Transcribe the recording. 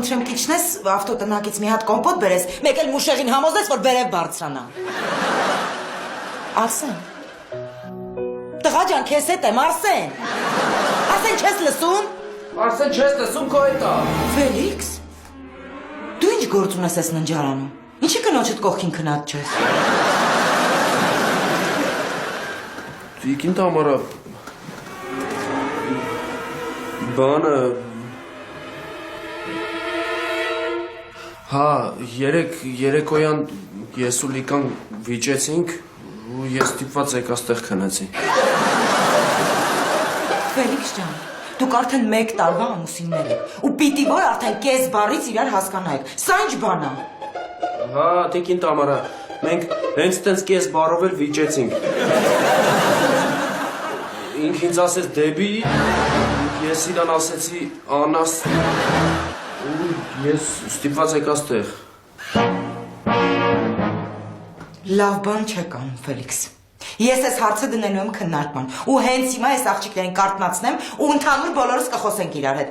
Չեմ կիչնես ավտոտնակից մի հատ կոմպոտ բերես, մեկ էլ մուշեղին համոզես, որ բերև բարձրանա։ Արսեն։ Տղա ջան, քեզ հետ եմ, Արսեն։ Արսեն, չես լսում։ Արսեն, չես լսում, քո հետ է։ Ֆելիքս։ Դու ինչ գործ ունես այս ննջարանում։ Ինչի կնոջդ կողքին քնած չես։ Տիկին Տամարա, բանը Հա, երեկոյան ես ու Լիկան վիճեցինք ու ես ստիպված եկա ստեղ քնեցի։ Ֆելիքս ջան, դուք արդեն 1 տարվա ամուսիններ եք ու պիտի որ արդեն կես բառից իրար հասկանայիք։ Սա ինչ բան է։ Հա, տիկին Տամարա, մենք հենց տենց կես բառով էլ վիճեցինք։ Ինք ինձ ասեց դեպի, ես իրան ասեցի անաս ու ես ստիպված եկա ստեղ։ Լավ բան չեք անում, Ֆելիքս։ Ես այս հարցը դնելու եմ քննարկման ու հենց հիմա այս աղջիկներին կարտնացնեմ ու ընդհանուր բոլորս կխոսենք իրար հետ։